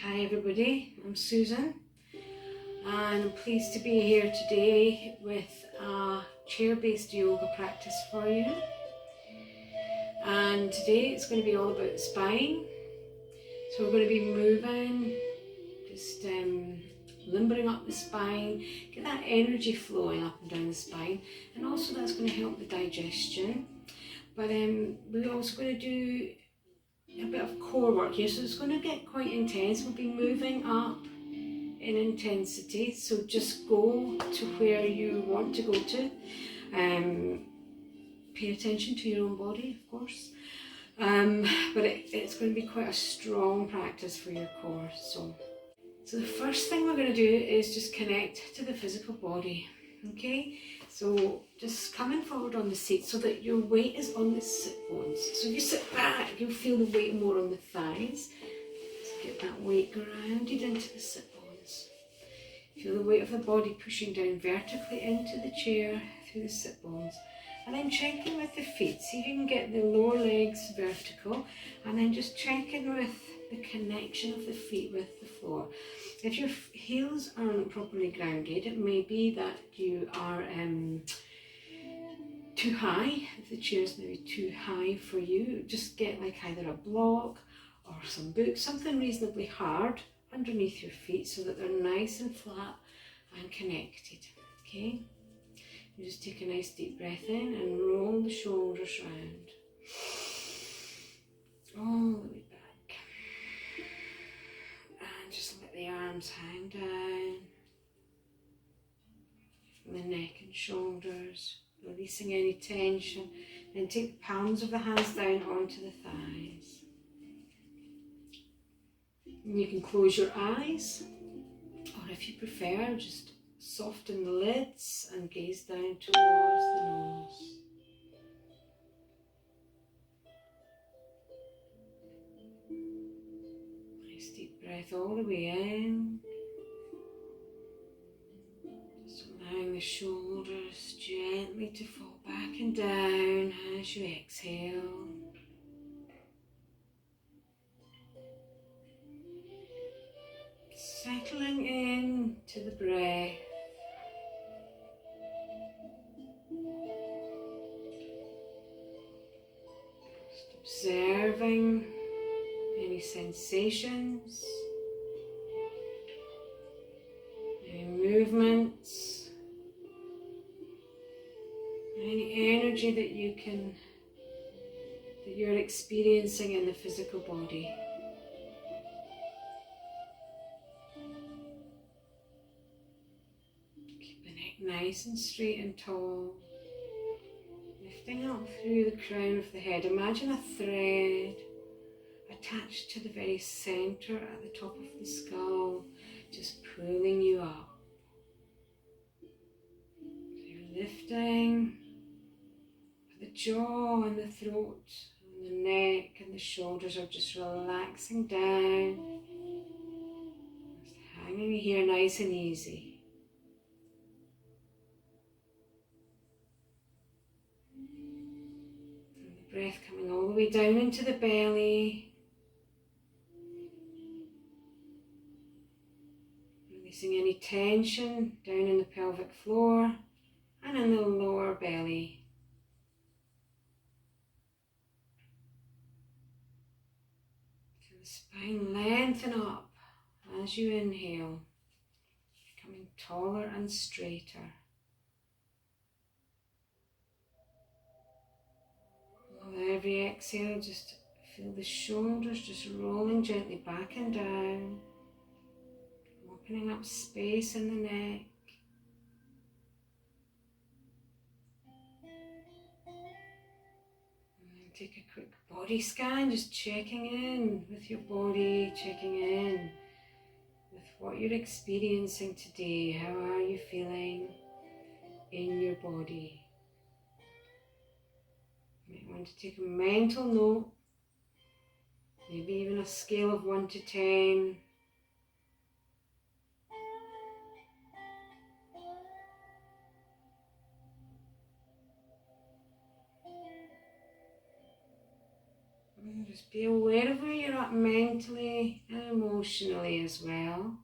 Hi everybody, I'm Susan and I'm pleased to be here today with a chair-based yoga practice for you. And today it's going to be all about the spine. So we're going to be moving, just limbering up the spine, get that energy flowing up and down the spine, and also that's going to help the digestion. But we're also going to do a bit of core work here, so it's going to get quite intense. We'll be moving up in intensity, so just go to where you want to go to. Pay attention to your own body, of course. But it's going to be quite a strong practice for your core. So the first thing we're going to do is just connect to the physical body. Okay, so just coming forward on the seat so that your weight is on the sit bones. So if you sit back, you'll feel the weight more on the thighs. So get that weight grounded into the sit bones. Feel the weight of the body pushing down vertically into the chair through the sit bones. And then checking with the feet. See if you can get the lower legs vertical. And then just checking with the connection of the feet with the floor. If your heels aren't properly grounded, it may be that you are too high. If the chair's maybe too high for you, just get like either a block or some books, something reasonably hard underneath your feet so that they're nice and flat and connected. Okay? You just take a nice deep breath in and roll the shoulders round. All the way back. And just let the arms hang down. From the neck and shoulders, releasing any tension. Then take the palms of the hands down onto the thighs. And you can close your eyes, or if you prefer, just soften the lids and gaze down towards the nose. Nice deep breath all the way in. Just allowing the shoulders gently to fall back and down as you exhale. Settling in to the breath. Just observing any sensations, any movements, any energy that you're experiencing in the physical body. Keep the neck nice and straight and tall. Lifting up through the crown of the head. Imagine a thread attached to the very centre at the top of the skull, just pulling you up. So you're lifting the jaw and the throat and the neck and the shoulders are just relaxing down. Just hanging here nice and easy. And the breath coming all the way down into the belly. Releasing any tension down in the pelvic floor and in the lower belly. Feel the spine lengthen up as you inhale, becoming taller and straighter. On every exhale, just feel the shoulders just rolling gently back and down, opening up space in the neck. Take a quick body scan, just checking in with your body, checking in with what you're experiencing today. How are you feeling in your body? You might want to take a mental note, maybe even a scale of 1 to 10. And just be aware of where you're at mentally and emotionally as well.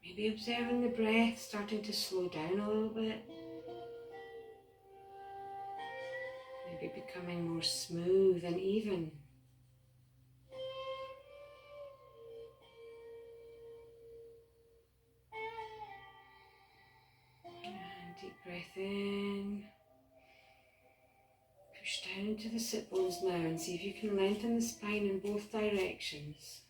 Maybe observing the breath starting to slow down a little bit. Maybe becoming more smooth and even. And deep breath in. Push down into the sit bones now and see if you can lengthen the spine in both directions.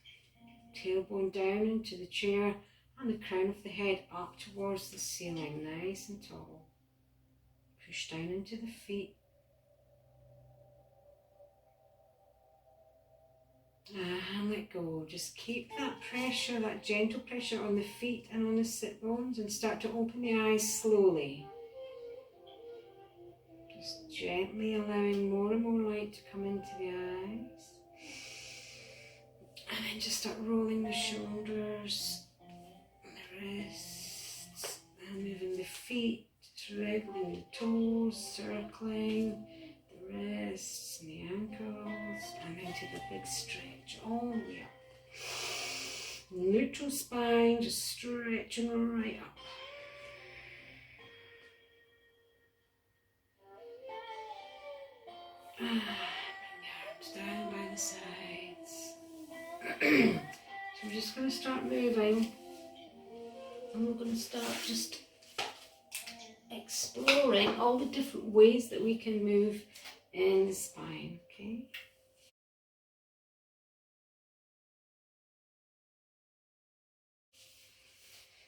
Tailbone down into the chair and the crown of the head up towards the ceiling, nice and tall. Push down into the feet. And let go. Just keep that pressure, that gentle pressure on the feet and on the sit bones, and start to open the eyes slowly. Just gently allowing more and more light to come into the eyes. And then just start rolling the shoulders, the wrists, and moving the feet, wiggling the toes, circling the wrists and the ankles, and then take a big stretch all the way up. Neutral spine, just stretching right up. And bring the arms down by the sides. So we're just going to start moving, and we're going to start just exploring all the different ways that we can move in the spine, okay?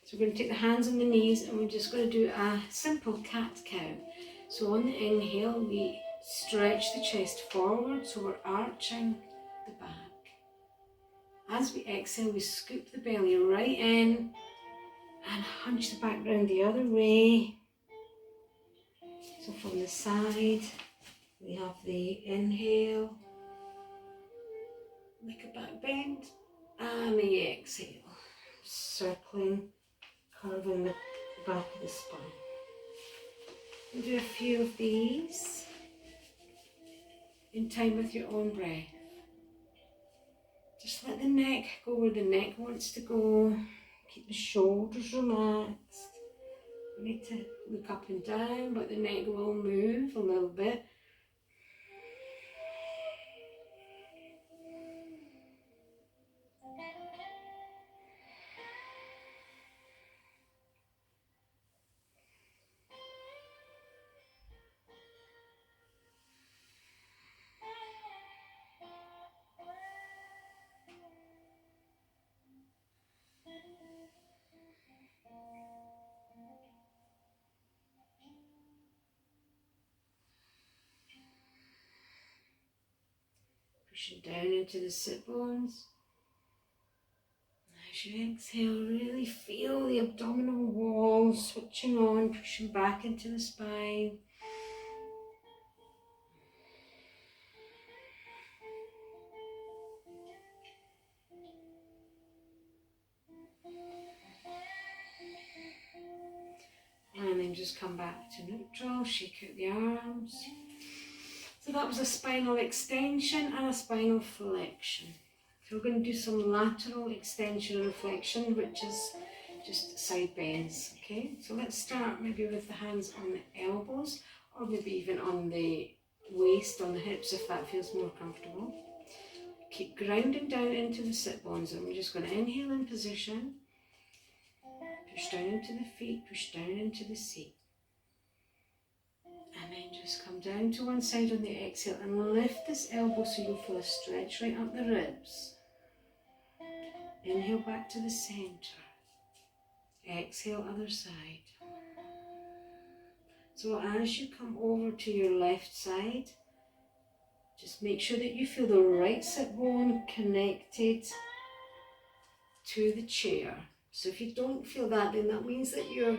So we're going to take the hands on the knees and we're just going to do a simple cat-cow. So on the inhale, we stretch the chest forward, so we're arching the back. As we exhale, we scoop the belly right in and hunch the back round the other way. So from the side, we have the inhale, like a back bend, and the exhale, circling, curving the back of the spine. And do a few of these in time with your own breath. Just let the neck go where the neck wants to go. Keep the shoulders relaxed. You need to look up and down, but the neck will move a little bit. Pushing down into the sit bones. As you exhale, really feel the abdominal wall switching on, pushing back into the spine. And then just come back to neutral, shake out the arms. So that was a spinal extension and a spinal flexion. So we're going to do some lateral extension and flexion, which is just side bends, okay? So let's start maybe with the hands on the elbows, or maybe even on the waist, on the hips, if that feels more comfortable. Keep grounding down into the sit bones, and we're just going to inhale in position, push down into the feet, push down into the seat. And then just come down to one side on the exhale and lift this elbow so you'll feel a stretch right up the ribs. Inhale back to the centre. Exhale, other side. So as you come over to your left side, just make sure that you feel the right sit bone connected to the chair. So if you don't feel that, then that means that you're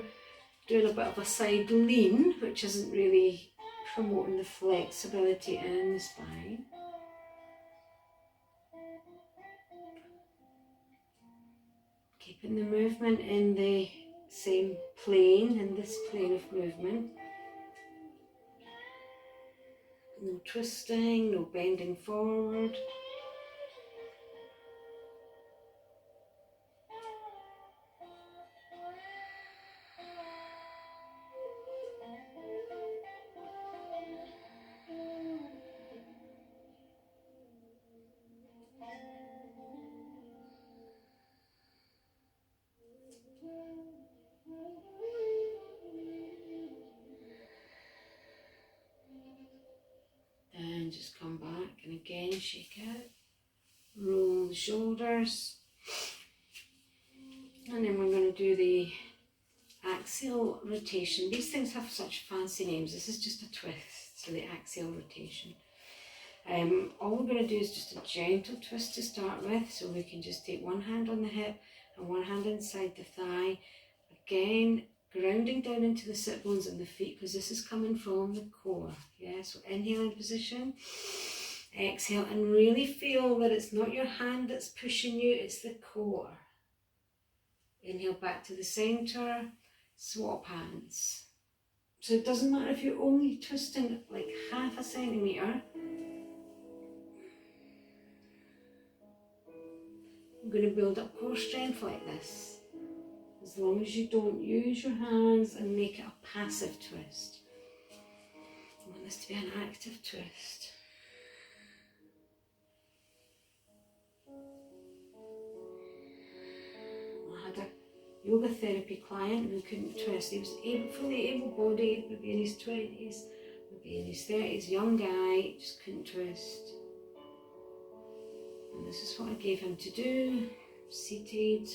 doing a bit of a side lean, which isn't really promoting the flexibility in the spine. Keeping the movement in the same plane, in this plane of movement. No twisting, no bending forward. Then just come back and again shake out. Roll the shoulders. And then we're going to do the axial rotation. These things have such fancy names. This is just a twist, so the axial rotation. All we're going to do is just a gentle twist to start with, so we can just take one hand on the hip and one hand inside the thigh. Again, grounding down into the sit bones and the feet, because this is coming from the core. Yeah, so inhale in position, exhale, and really feel that it's not your hand that's pushing you, it's the core. Inhale back to the center, swap hands. So it doesn't matter if you're only twisting like half a centimetre. I'm going to build up core strength like this, as long as you don't use your hands and make it a passive twist. I want this to be an active twist. I had a yoga therapy client who couldn't twist. He was fully able-bodied, maybe in his 20s, maybe in his 30s, young guy, just couldn't twist. And this is what I gave him to do, seated.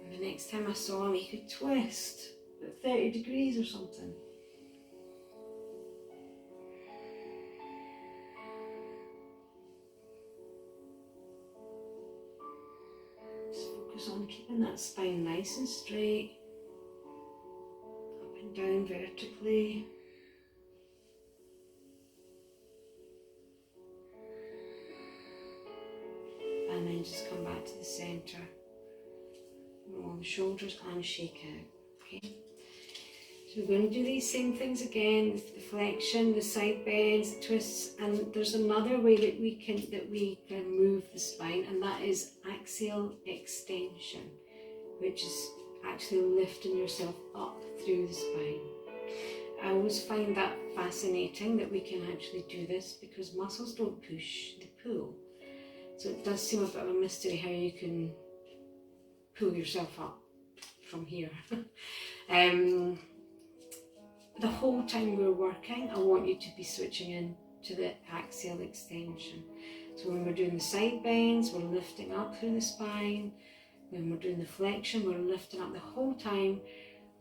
And the next time I saw him, he could twist at 30 degrees or something. Just focus on keeping that spine nice and straight, up and down vertically. And then just come back to the centre. Roll the shoulders and shake out. Okay. So we're going to do these same things again, the flexion, the side bends, the twists, and there's another way that we can move the spine, and that is axial extension, which is actually lifting yourself up through the spine. I always find that fascinating that we can actually do this, because muscles don't push, they pull. So it does seem a bit of a mystery how you can pull yourself up from here. The whole time we're working, I want you to be switching in to the axial extension. So when we're doing the side bends, we're lifting up through the spine. When we're doing the flexion, we're lifting up the whole time.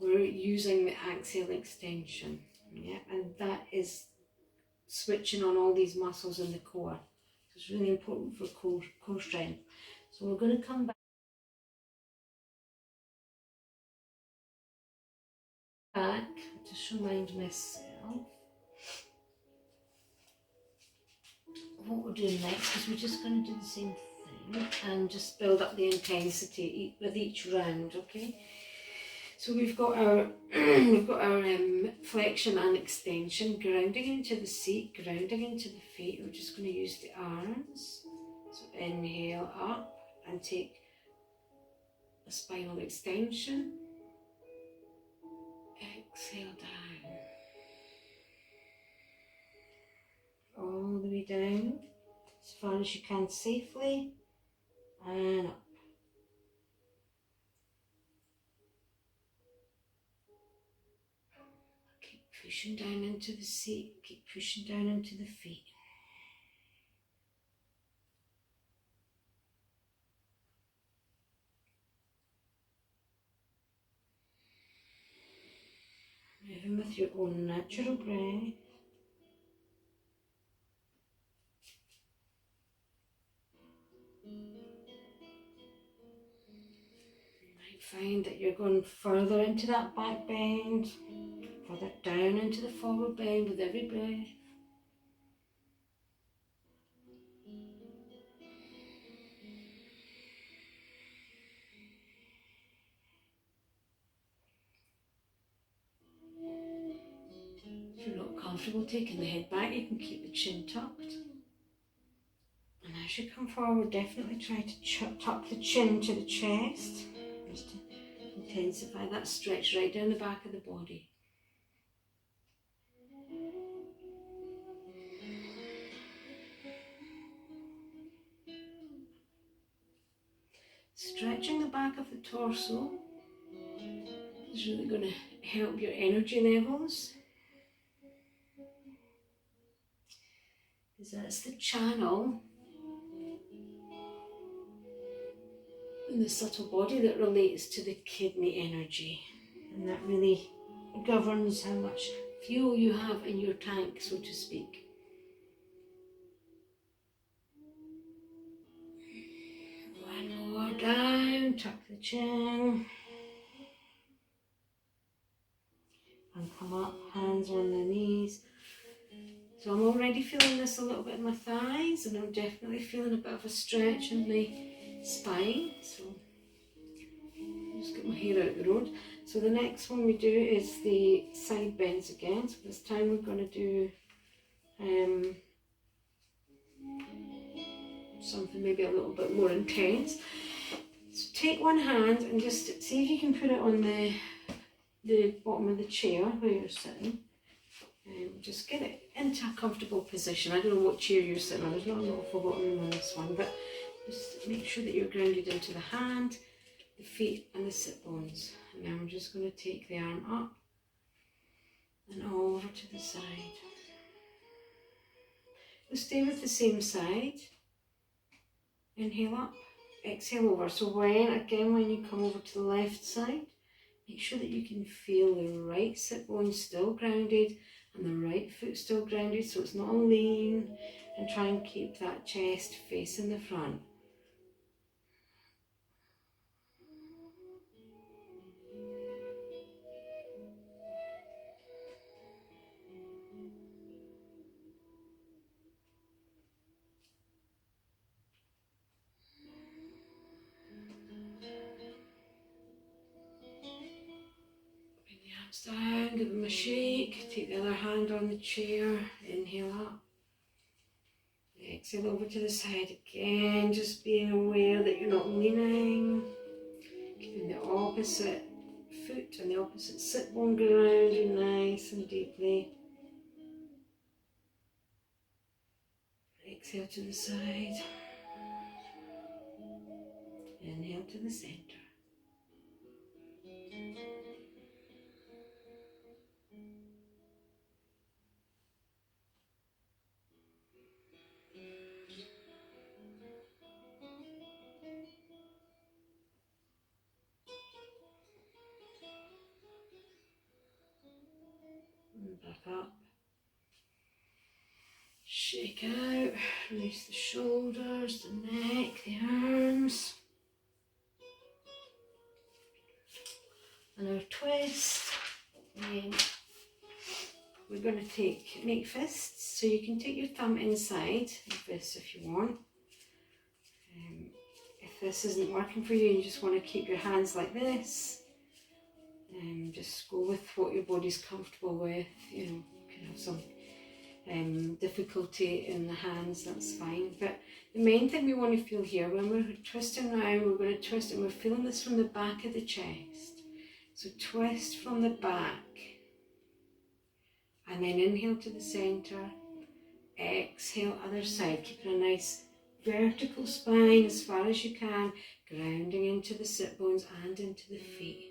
We're using the axial extension. Yeah, and that is switching on all these muscles in the core. So it's really important for core strength. So we're going to come back, just remind myself what we're doing next, because we're just going to do the same thing and just build up the intensity with each round. Okay, so we've got our flexion and extension, grounding into the seat, grounding into the feet. We're just going to use the arms. So inhale up and take a spinal extension. Exhale down, all the way down as far as you can safely, and up. Keep pushing down into the seat, keep pushing down into the feet. Moving with your own natural breath. You might find that you're going further into that back bend, further down into the forward bend with every breath. comfortable taking the head back, you can keep the chin tucked. And as you come forward, definitely try to tuck the chin to the chest, just to intensify that stretch right down the back of the body. Stretching the back of the torso is really going to help your energy levels, because that's the channel in the subtle body that relates to the kidney energy, and that really governs how much fuel you have in your tank, so to speak. One more down, tuck the chin, and come up, hands on the knees. So I'm already feeling this a little bit in my thighs, and I'm definitely feeling a bit of a stretch in my spine. So just get my hair out the road. So the next one we do is the side bends again. So this time we're going to do something maybe a little bit more intense. So take one hand and just see if you can put it on the bottom of the chair where you're sitting. Just get it into a comfortable position. I don't know what chair you're sitting on, there's not an awful lot of room on this one, but just make sure that you're grounded into the hand, the feet and the sit bones. And now I'm just going to take the arm up and over to the side. We'll stay with the same side. Inhale up, exhale over. So when you come over to the left side, make sure that you can feel the right sit bone still grounded and the right foot still grounded, so it's not lean, and try and keep that chest facing the front. Bring the arms down, give them a shake, take the other hand on the chair, inhale up. Exhale over to the side again, just being aware that you're not leaning. Keeping the opposite foot and the opposite sit bone grounded nice and deeply. Exhale to the side. Inhale to the center. And back up. Shake out. Release the shoulders, the neck, the arms. Another twist. And we're going to make fists. So you can take your thumb inside of this if you want. If this isn't working for you, you just want to keep your hands like this. Just go with what your body's comfortable with. You know, you can have some difficulty in the hands, that's fine. But the main thing we want to feel here, when we're twisting around, we're going to twist and we're feeling this from the back of the chest. So twist from the back. And then inhale to the center. Exhale, other side. Keeping a nice vertical spine as far as you can. Grounding into the sit bones and into the feet.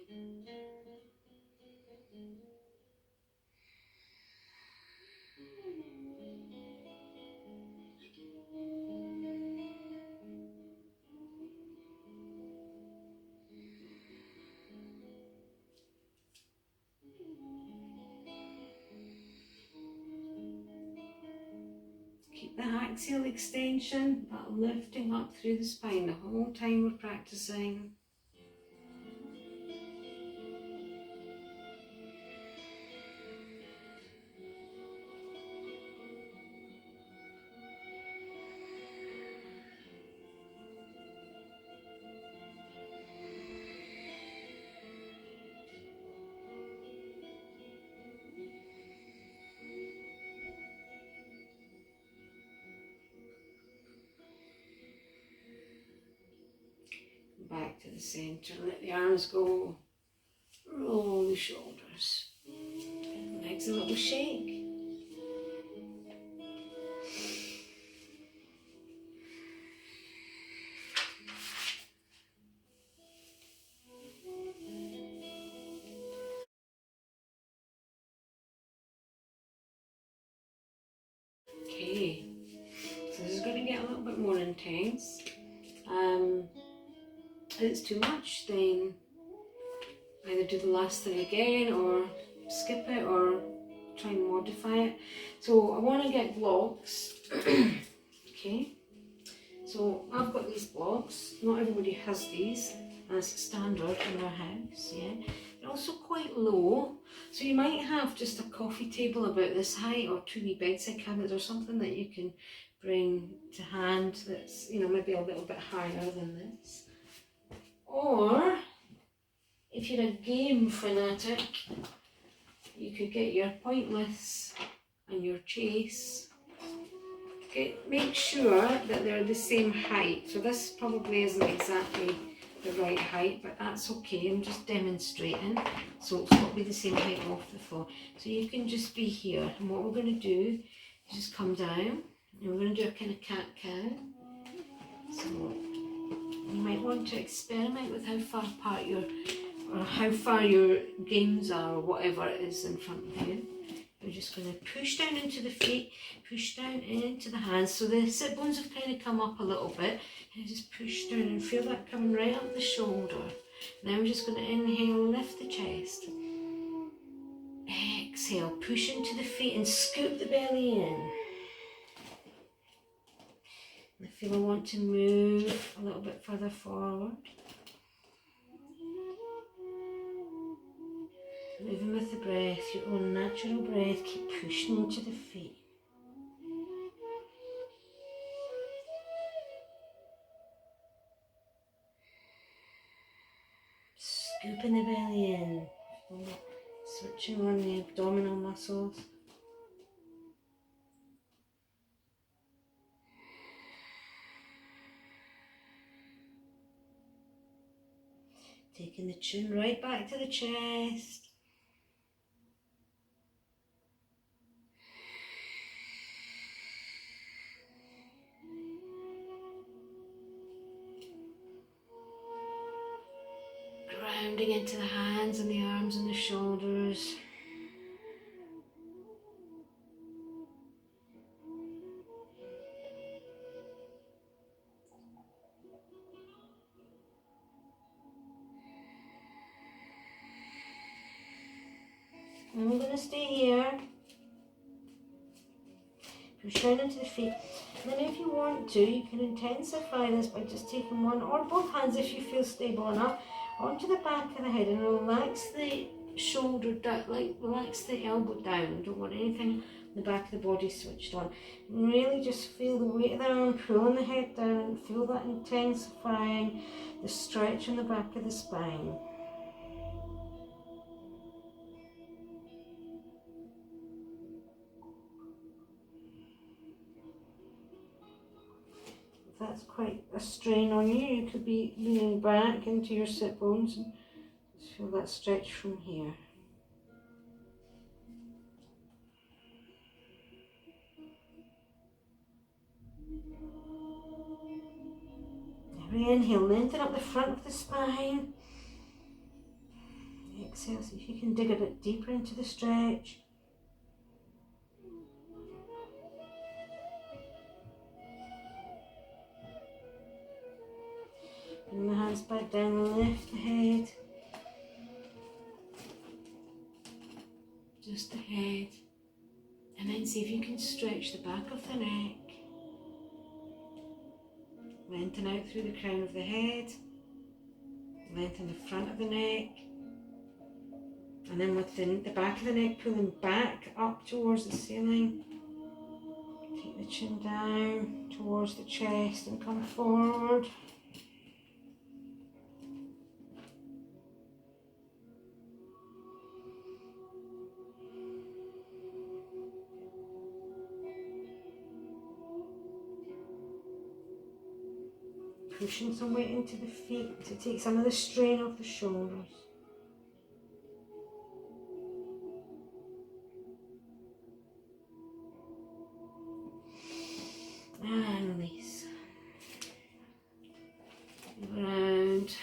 Keep the axial extension, that lifting up through the spine the whole time we're practicing. the centre. Let the arms go. Roll the shoulders. Give the legs a little shake. Okay, so this is going to get a little bit more intense. If it's too much, then either do the last thing again or skip it or try and modify it. So I want to get blocks. Okay, so I've got these blocks. Not everybody has these as standard in their house. Yeah, they're also quite low, so you might have just a coffee table about this height or two wee bedside cabinets or something that you can bring to hand that's, you know, maybe a little bit higher than this. Or if you're a game fanatic, you could get your pointless and your chase. Make sure that they're the same height. So this probably isn't exactly the right height, but that's okay. I'm just demonstrating. So it's got to be the same height off the floor. So you can just be here. And what we're going to do is just come down. And we're going to do a kind of cat-cow. So you might want to experiment with how far apart how far your games are, or whatever it is in front of you. We're just going to push down into the feet, push down into the hands. So the sit bones have kind of come up a little bit. And just push down and feel that coming right up the shoulder. Now we're just going to inhale, lift the chest. Exhale, push into the feet and scoop the belly in. I feel I want to move a little bit further forward. Moving with the breath, your own natural breath, keep pushing into the feet. Scooping the belly in, switching on the abdominal muscles. Taking the chin right back to the chest. Grounding into the hands and the arms and the shoulders. And we're going to stay here. Push down into the feet. And then if you want to, you can intensify this by just taking one or both hands, if you feel stable enough, onto the back of the head and relax the shoulder down, like relax the elbow down. Don't want anything on the back of the body switched on. And really just feel the weight of the arm pulling the head down. Feel that intensifying the stretch in the back of the spine. If that's quite a strain on you, you could be leaning back into your sit bones and just feel that stretch from here. Every inhale, lengthen up the front of the spine. Exhale, see if you can dig a bit deeper into the stretch. Bring the hands back down, lift the head. Just the head. And then see if you can stretch the back of the neck. Lengthen out through the crown of the head. Lengthen the front of the neck. And then with the back of the neck pulling back up towards the ceiling. Take the chin down towards the chest and come forward. pushing some weight into the feet to take some of the strain off the shoulders. And release. Move around.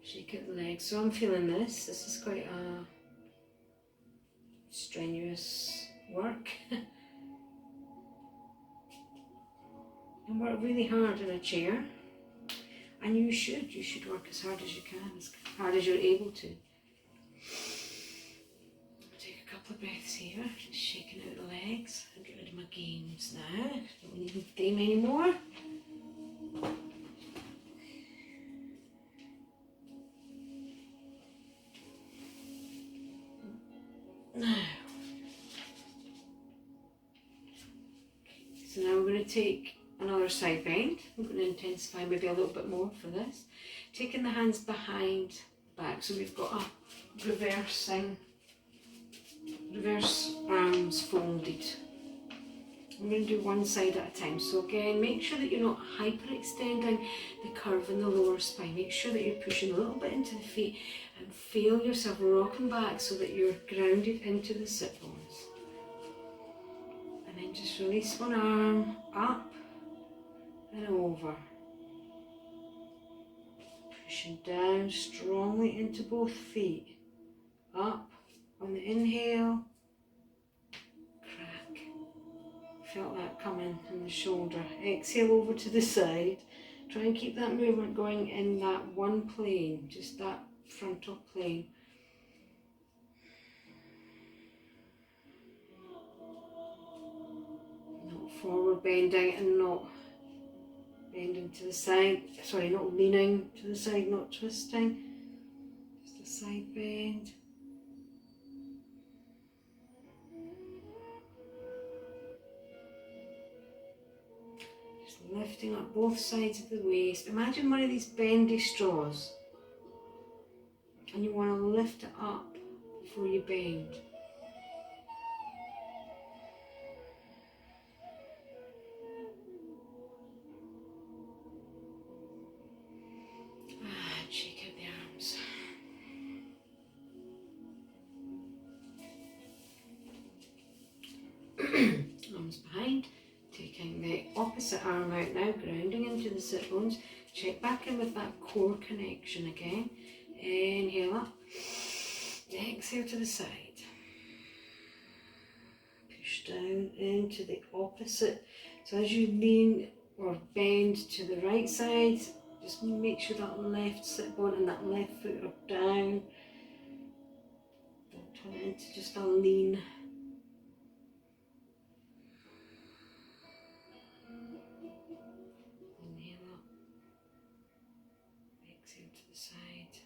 Shake out the legs. So I'm feeling this. This is quite a strenuous work. And work really hard in a chair. And you should work as hard as you can, as hard as you're able to. Take a couple of breaths here, just shaking out the legs. I'll get rid of my games now. Don't need them anymore. Now, so now we're going to take another side bend. I'm going to intensify maybe a little bit more for this. Taking the hands behind the back, so we've got a reverse arms folded. I'm going to do one side at a time. So again, make sure that you're not hyperextending the curve in the lower spine. Make sure that you're pushing a little bit into the feet and feel yourself rocking back so that you're grounded into the sit bones. And then just release one arm up and over. Pushing down strongly into both feet. Up on the inhale. Crack. Felt that coming in the shoulder. Exhale over to the side. Try and keep that movement going in that one plane, just that frontal plane. Not forward bending and not bending to the side. Sorry, not leaning to the side, not twisting. Just a side bend. Just lifting up both sides of the waist. Imagine one of these bendy straws. And you want to lift it up before you bend. And shake out the arms. Arms behind. Taking the opposite arm out now, grounding into the sit bones. Check back in with that core connection again. Inhale up, exhale to the side. Push down into the opposite. So as you lean or bend to the right side, just make sure that left sit bone and that left foot are down. Don't turn it into just a lean. Inhale up, exhale to the side.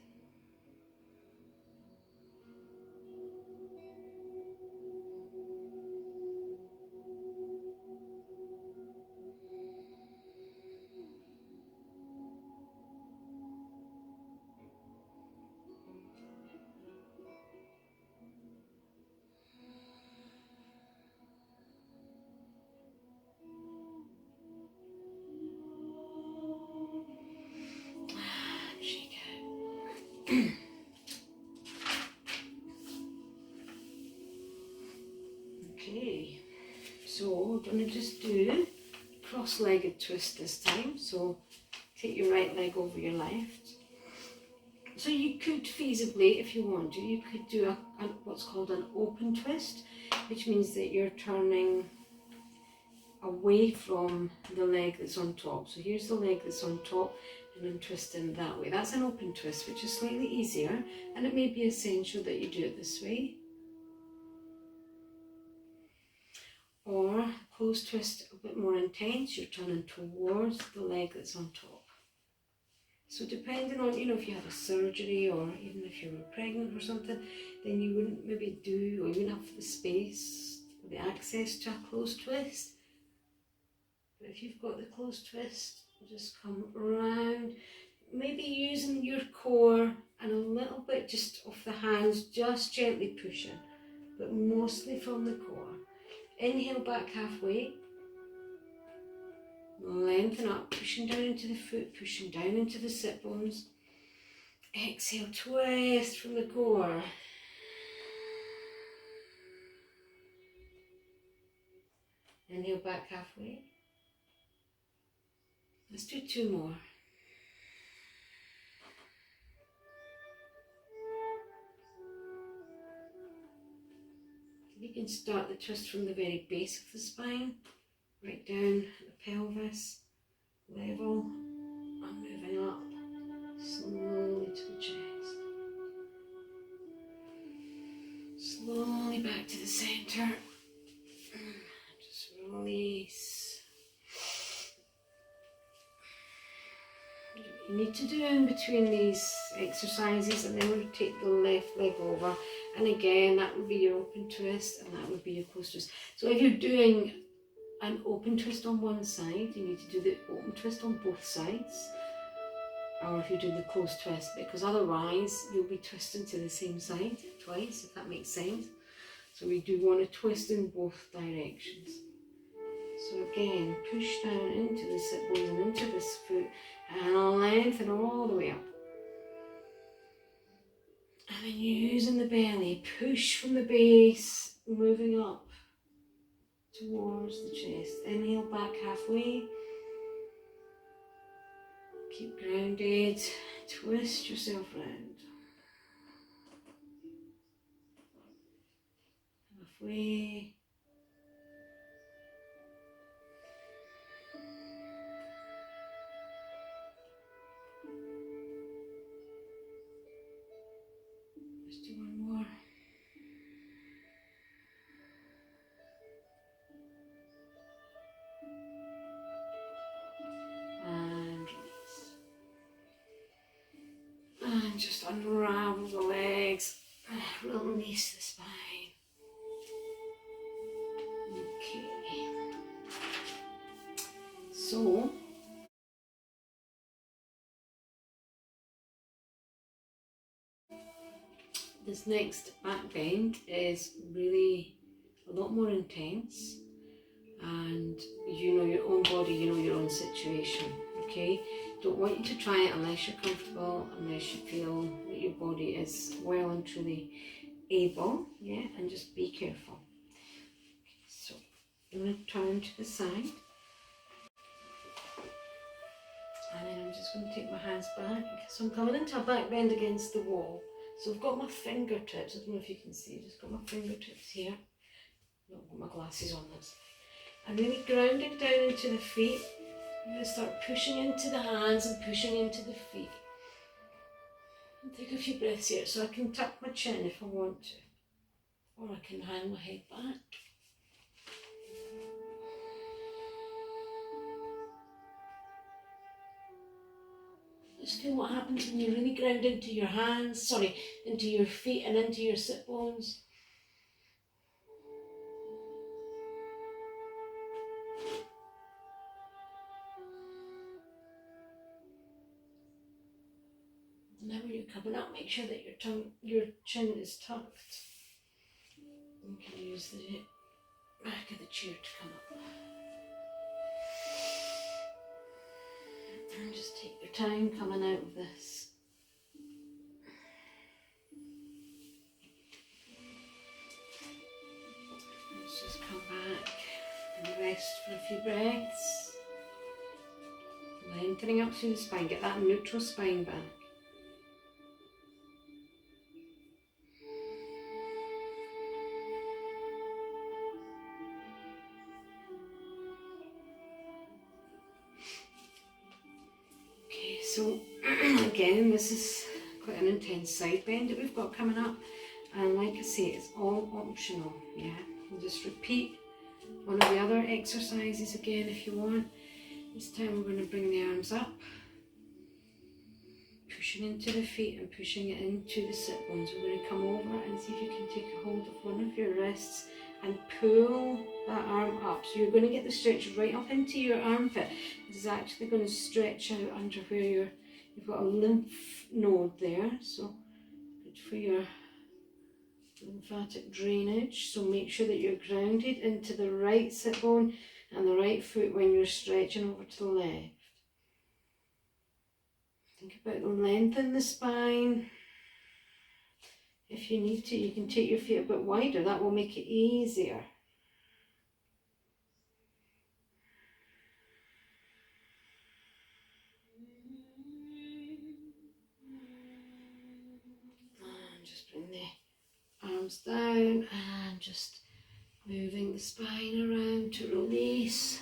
Okay, so we're going to just do cross-legged twist this time. So take your right leg over your left. So you could feasibly, if you want to, you could do what's called an open twist, which means that you're turning away from the leg that's on top. So here's the leg that's on top and I'm twisting that way. That's an open twist, which is slightly easier, and it may be essential that you do it this way. Or closed twist, a bit more intense, you're turning towards the leg that's on top. So depending on, if you had a surgery or even if you were pregnant or something, then you wouldn't maybe do, or you wouldn't have the space or the access to a closed twist. But if you've got the closed twist, just come around, maybe using your core and a little bit just off the hands, just gently pushing, but mostly from the core. Inhale back halfway. Lengthen up, pushing down into the foot, pushing down into the sit bones. Exhale, twist from the core. Inhale back halfway. Let's do 2 more. You can start the twist from the very base of the spine, right down the pelvis, level, and moving up slowly to the chest. Slowly back to the centre. Just release. What you need to do in between these exercises, and then we'll take the left leg over, and again that would be your open twist and that would be your closed twist. So if you're doing an open twist on one side, you need to do the open twist on both sides, or if you do the closed twist, because otherwise you'll be twisting to the same side twice, if that makes sense. So we do want to twist in both directions. So again, push down into the sit bones and into this foot, and lengthen all the way up. And then using the belly, push from the base, moving up towards the chest. Inhale back halfway. Keep grounded. Twist yourself round. Halfway. Let's do one more. And release. And just unravel the legs. Release the spine. Okay. So, this next back bend is really a lot more intense, and you know your own body, you know your own situation, okay? Don't want you to try it unless you're comfortable, unless you feel that your body is well and truly able, yeah, and just be careful. Okay, so I'm going to turn to the side, and then I'm just going to take my hands back. So I'm coming into a back bend against the wall. So I've got my fingertips, I don't know if you can see, I've just got my fingertips here. Not got my glasses on this. I'm really grounding down into the feet. I'm going to start pushing into the hands and pushing into the feet. And take a few breaths here, so I can tuck my chin if I want to. Or I can hang my head back. Just feel what happens when you really ground into your hands, into your feet and into your sit bones. Whenever you're coming up, make sure that your chin is tucked. You can use the back of the chair to come up. And just take your time coming out of this. Let's just come back and rest for a few breaths. Lengthening up through the spine, get that neutral spine back. Okay, so again, this is quite an intense side bend that we've got coming up. And like I say, it's all optional, yeah. We'll just repeat one of the other exercises again if you want. This time we're going to bring the arms up, pushing into the feet and pushing it into the sit bones. We're going to come over and see if you can take a hold of one of your wrists and pull that arm up. So you're going to get the stretch right up into your armpit. This is actually going to stretch out under where you've got a lymph node there. So good for your lymphatic drainage. So make sure that you're grounded into the right sit bone and the right foot when you're stretching over to the left. Think about the length in the spine. If you need to, you can take your feet a bit wider. That will make it easier. And just bring the arms down and just moving the spine around to release.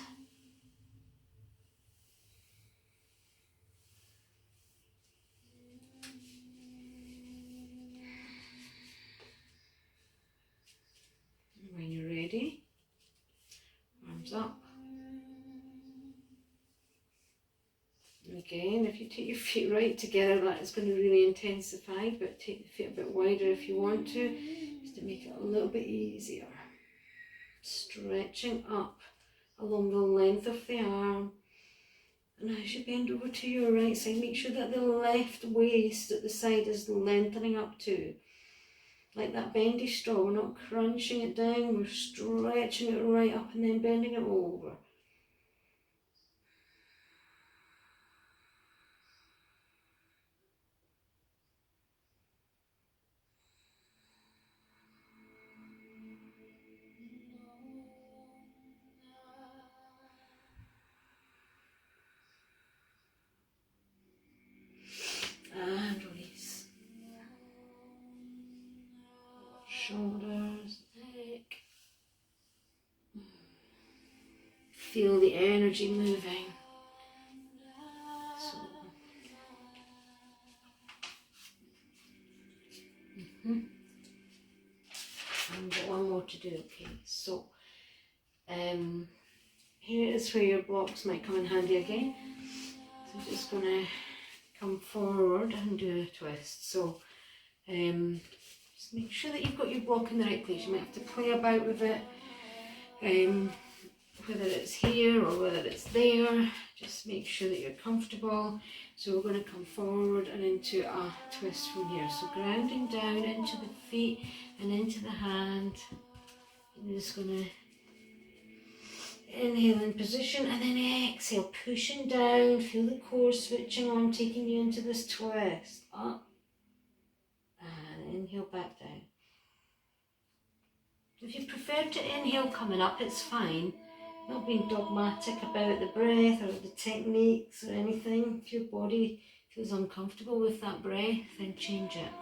And when you're ready, arms up. And again, if you take your feet right together, that is going to really intensify, but take the feet a bit wider if you want to, just to make it a little bit easier. Stretching up along the length of the arm. And as you bend over to your right side, make sure that the left waist at the side is lengthening up too. Like that bendy straw, we're not crunching it down, we're stretching it right up and then bending it over. And release. Shoulders, neck. Feel the energy moving. So, and got one more to do. Okay, so here is where your blocks might come in handy again. So I'm just gonna come forward and do a twist. So just make sure that you've got your block in the right place. You might have to play about with it, whether it's here or whether it's there. Just make sure that you're comfortable. So we're going to come forward and into a twist from here. So grounding down into the feet and into the hand. You're just going to inhale in position and then exhale, pushing down. Feel the core switching on, taking you into this twist. Up and inhale back down. If you prefer to inhale coming up, it's fine. Not being dogmatic about the breath or the techniques or anything. If your body feels uncomfortable with that breath, then change it.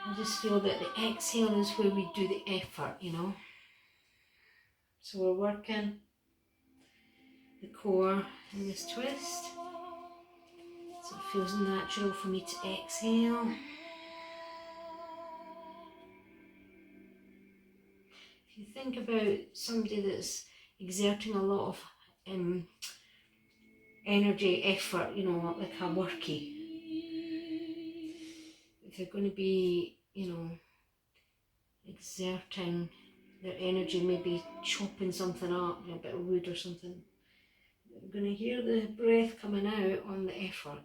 I just feel that the exhale is where we do the effort, you know. So we're working the core in this twist. So it feels natural for me to exhale. If you think about somebody that's exerting a lot of energy, effort, you know, like a workie, if they're going to be, you know, exerting their energy, maybe chopping something up, you know, a bit of wood or something, you're going to hear the breath coming out on the effort.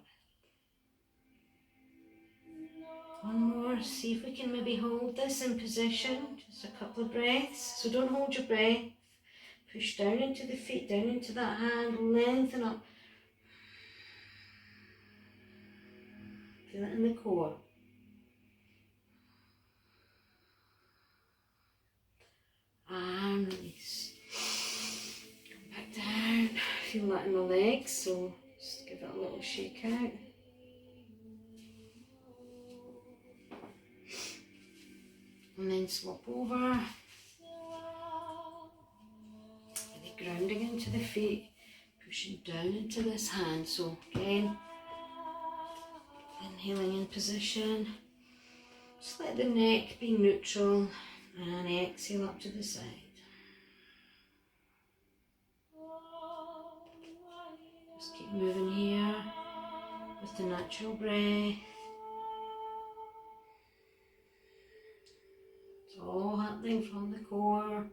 One more, see if we can maybe hold this in position, just a couple of breaths. So don't hold your breath, push down into the feet, down into that hand, lengthen up. Feel it in the core. And release. Come back down. Feel that in the legs, so just give it a little shake out. And then swap over. Really grounding into the feet, pushing down into this hand. So again, inhaling in position. Just let the neck be neutral and exhale up to the side. Just keep moving here with the natural breath. It's all happening from the core.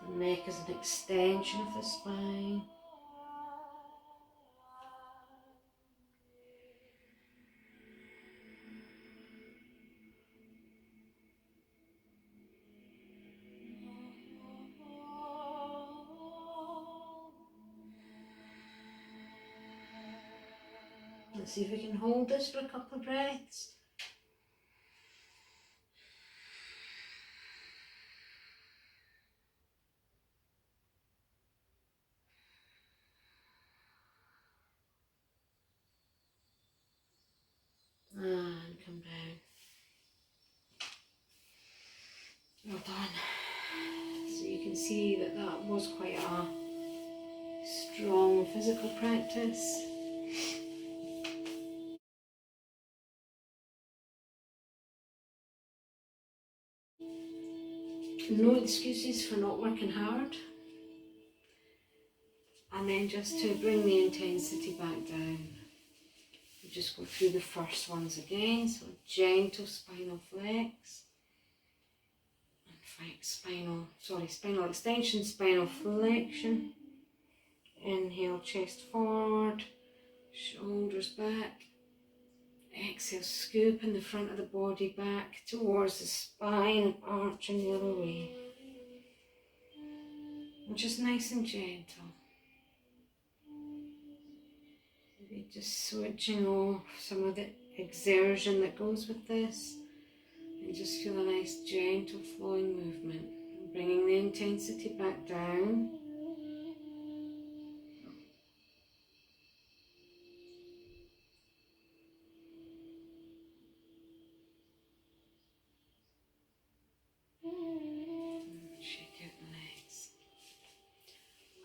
The neck is an extension of the spine. Let's see if we can hold this for a couple of breaths. And come down. Well done. So you can see that that was quite a strong physical practice. No excuses for not working hard. And then just to bring the intensity back down, we just go through the first ones again. So gentle spinal flex. Spinal extension, spinal flexion. Inhale, chest forward, shoulders back. Exhale, scooping the front of the body back towards the spine, arching the other way. And just nice and gentle. Maybe just switching off some of the exertion that goes with this. And just feel a nice gentle flowing movement. Bringing the intensity back down. Shake out the legs.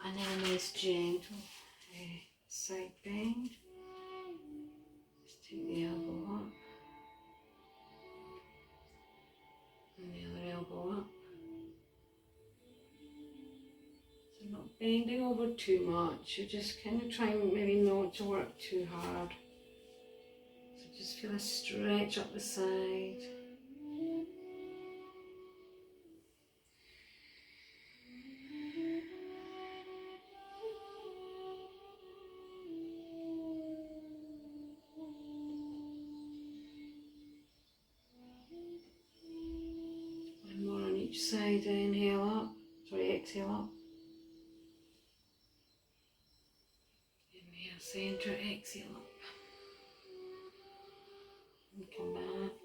And then a nice gentle side bend. Just take the elbow up. And the other elbow up. So not bending over too much. You're just kind of trying maybe not to work too hard. So just feel a stretch up the side. One more on each side. Inhale up. Exhale up. Inhale, centre, exhale up. And come back.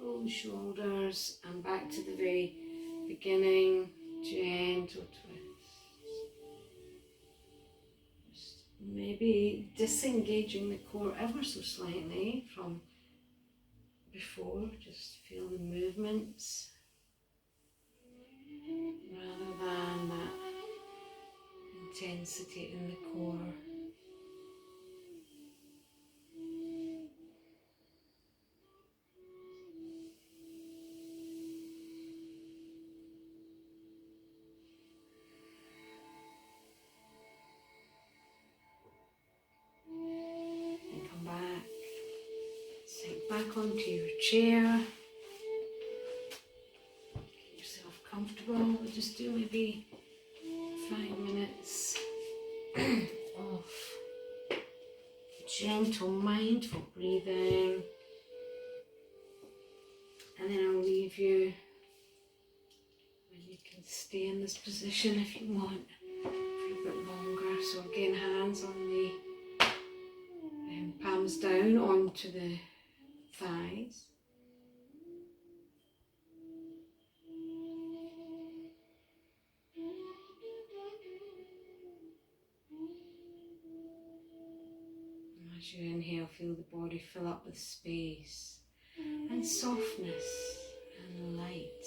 Roll the shoulders and back to the very beginning. Gentle twist. Just maybe disengaging the core ever so slightly from before. Just feel the movements rather than that intensity in the core. And come back. Sink back onto your chair. Get yourself comfortable. We'll just do maybe 5 minutes of gentle, mindful breathing. And then I'll leave you, and you can stay in this position if you want for a bit longer. So again, hands on the palms down onto the thighs. And as you inhale, feel the body fill up with space and softness and light.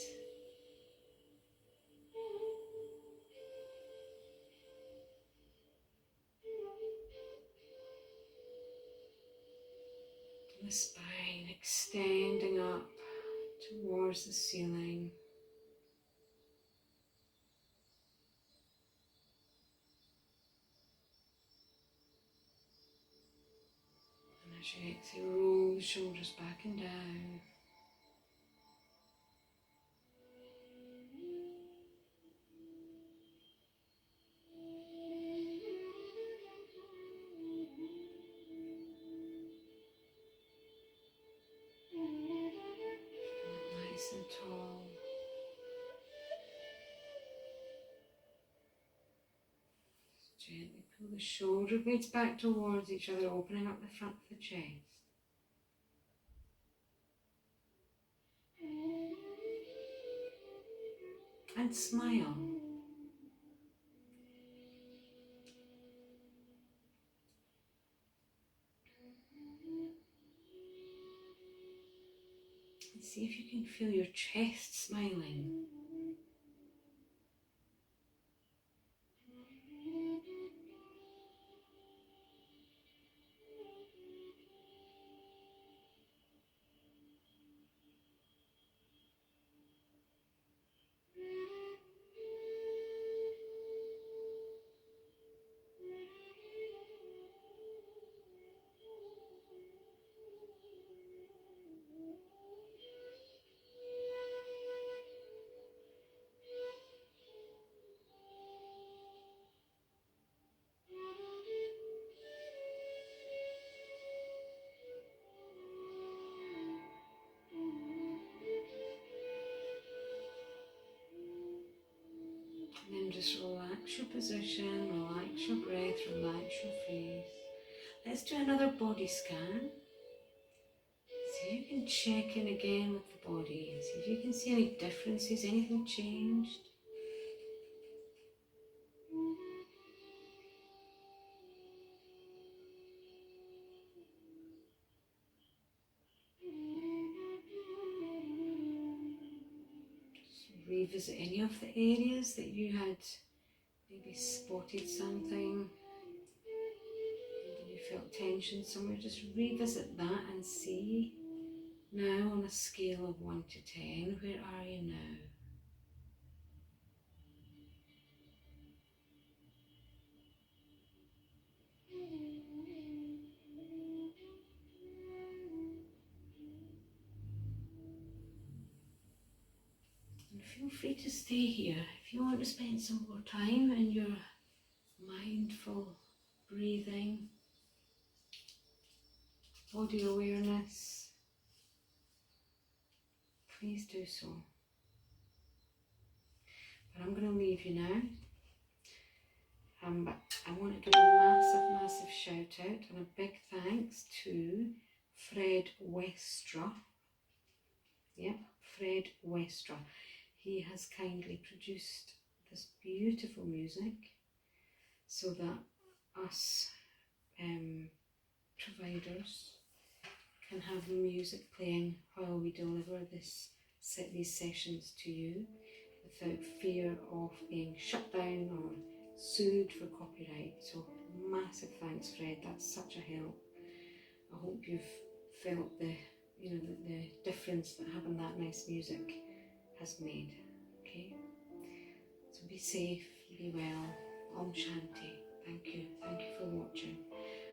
The spine extending up towards the ceiling. And as you exhale, roll the shoulders back and down. Nice and tall. Gently Pull the shoulder blades back towards each other, opening up the front of the chest. And smile. And see if you can feel your chest smiling. And then just relax your position, relax your breath, relax your face. Let's do another body scan. See if you can check in again with the body. See if you can see any differences, anything changed. Just revisit any of the areas that you had maybe spotted something. Maybe you felt tension somewhere. Just revisit that and see. Now on a scale of 1 to 10, where are you now? And feel free to stay here. If you want to spend some more time in your mindful breathing, body awareness, please do so. But I'm going to leave you now. But I want to give a massive shout out and a big thanks to Fred Westra. Yep, Fred Westra. He has kindly produced this beautiful music so that us providers can have the music playing while we deliver these sessions to you without fear of being shut down or sued for copyright. So massive thanks, Fred, that's such a help. I hope you've felt the difference that having that nice music has made. Okay, so be safe, be well. Om Shanti. Thank you for watching.